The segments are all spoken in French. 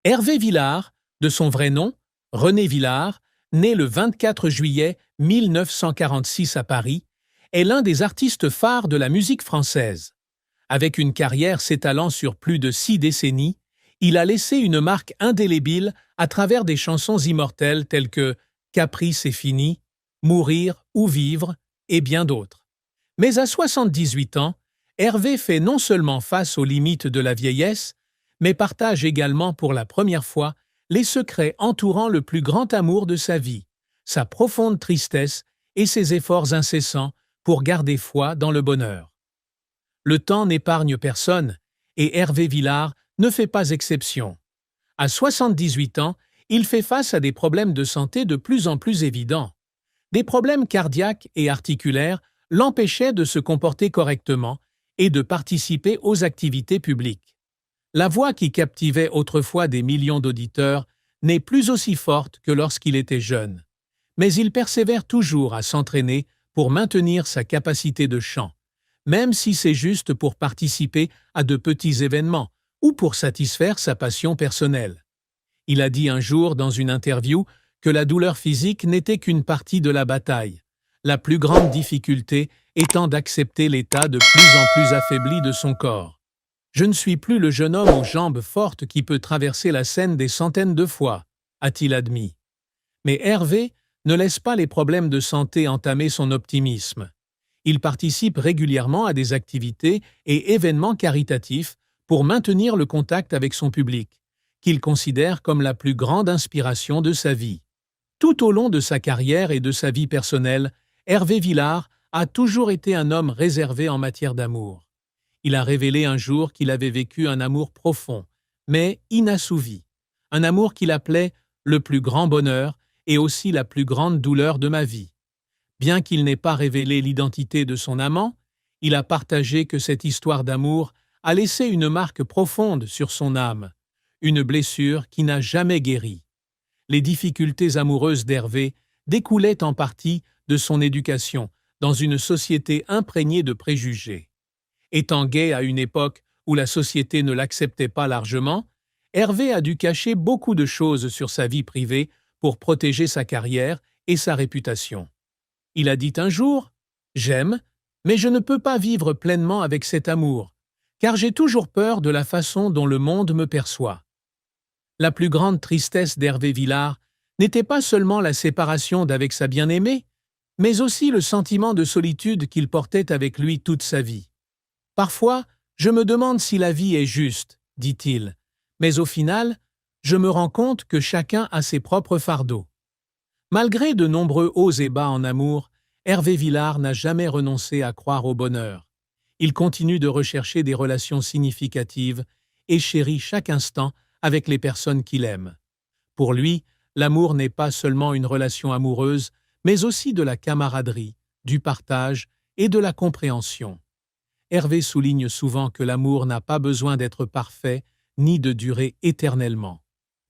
Hervé Villard, de son vrai nom, René Villard, né le 24 juillet 1946 à Paris, est l'un des artistes phares de la musique française. Avec une carrière s'étalant sur plus de 6 décennies, il a laissé une marque indélébile à travers des chansons immortelles telles que Caprice est fini, Mourir ou vivre et bien d'autres. Mais à 78 ans, Hervé fait non seulement face aux limites de la vieillesse, mais partage également pour la première fois les secrets entourant le plus grand amour de sa vie, sa profonde tristesse et ses efforts incessants pour garder foi dans le bonheur. Le temps n'épargne personne, et Hervé Villard ne fait pas exception. À 78 ans, il fait face à des problèmes de santé de plus en plus évidents. Des problèmes cardiaques et articulaires l'empêchaient de se comporter correctement et de participer aux activités publiques. La voix qui captivait autrefois des millions d'auditeurs n'est plus aussi forte que lorsqu'il était jeune. Mais il persévère toujours à s'entraîner pour maintenir sa capacité de chant, même si c'est juste pour participer à de petits événements ou pour satisfaire sa passion personnelle. Il a dit un jour dans une interview que la douleur physique n'était qu'une partie de la bataille, la plus grande difficulté étant d'accepter l'état de plus en plus affaibli de son corps. Je ne suis plus le jeune homme aux jambes fortes qui peut traverser la scène des centaines de fois, a-t-il admis. Mais Hervé ne laisse pas les problèmes de santé entamer son optimisme. Il participe régulièrement à des activités et événements caritatifs pour maintenir le contact avec son public, qu'il considère comme la plus grande inspiration de sa vie. Tout au long de sa carrière et de sa vie personnelle, Hervé Villard a toujours été un homme réservé en matière d'amour. Il a révélé un jour qu'il avait vécu un amour profond, mais inassouvi. Un amour qu'il appelait le plus grand bonheur et aussi la plus grande douleur de ma vie. Bien qu'il n'ait pas révélé l'identité de son amant, il a partagé que cette histoire d'amour a laissé une marque profonde sur son âme, une blessure qui n'a jamais guéri. Les difficultés amoureuses d'Hervé découlaient en partie de son éducation dans une société imprégnée de préjugés. Étant gay à une époque où la société ne l'acceptait pas largement, Hervé a dû cacher beaucoup de choses sur sa vie privée pour protéger sa carrière et sa réputation. Il a dit un jour « J'aime, mais je ne peux pas vivre pleinement avec cet amour, car j'ai toujours peur de la façon dont le monde me perçoit. » La plus grande tristesse d'Hervé Villard n'était pas seulement la séparation d'avec sa bien-aimée, mais aussi le sentiment de solitude qu'il portait avec lui toute sa vie. « Parfois, je me demande si la vie est juste, dit-il, mais au final, je me rends compte que chacun a ses propres fardeaux. » Malgré de nombreux hauts et bas en amour, Hervé Villard n'a jamais renoncé à croire au bonheur. Il continue de rechercher des relations significatives et chérit chaque instant avec les personnes qu'il aime. Pour lui, l'amour n'est pas seulement une relation amoureuse, mais aussi de la camaraderie, du partage et de la compréhension. Hervé souligne souvent que l'amour n'a pas besoin d'être parfait ni de durer éternellement.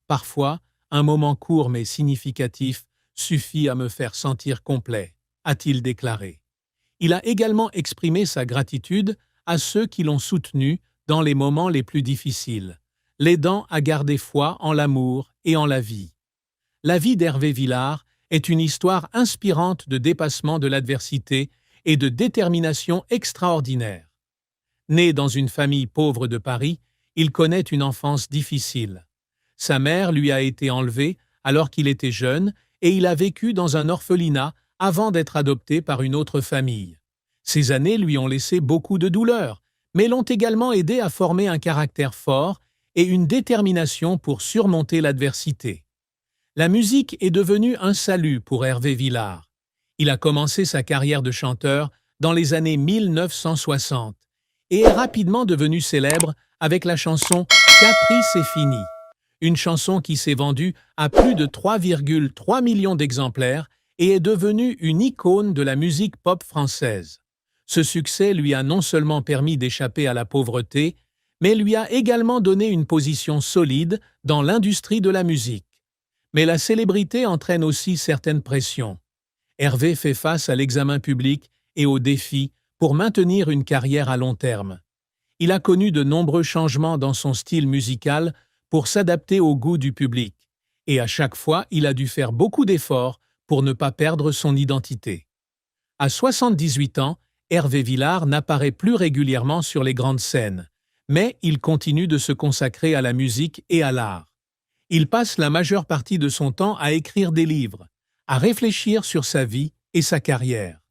Parfois, un moment court mais significatif suffit à me faire sentir complet, a-t-il déclaré. Il a également exprimé sa gratitude à ceux qui l'ont soutenu dans les moments les plus difficiles, l'aidant à garder foi en l'amour et en la vie. La vie d'Hervé Villard est une histoire inspirante de dépassement de l'adversité et de détermination extraordinaire. Né dans une famille pauvre de Paris, il connaît une enfance difficile. Sa mère lui a été enlevée alors qu'il était jeune et il a vécu dans un orphelinat avant d'être adopté par une autre famille. Ces années lui ont laissé beaucoup de douleur, mais l'ont également aidé à former un caractère fort et une détermination pour surmonter l'adversité. La musique est devenue un salut pour Hervé Villard. Il a commencé sa carrière de chanteur dans les années 1960 et est rapidement devenu célèbre avec la chanson « Caprice est fini », une chanson qui s'est vendue à plus de 3,3 millions d'exemplaires et est devenue une icône de la musique pop française. Ce succès lui a non seulement permis d'échapper à la pauvreté, mais lui a également donné une position solide dans l'industrie de la musique. Mais la célébrité entraîne aussi certaines pressions. Hervé fait face à l'examen public et aux défis pour maintenir une carrière à long terme. Il a connu de nombreux changements dans son style musical pour s'adapter au goût du public, et à chaque fois, il a dû faire beaucoup d'efforts pour ne pas perdre son identité. À 78 ans, Hervé Villard n'apparaît plus régulièrement sur les grandes scènes, mais il continue de se consacrer à la musique et à l'art. Il passe la majeure partie de son temps à écrire des livres, à réfléchir sur sa vie et sa carrière.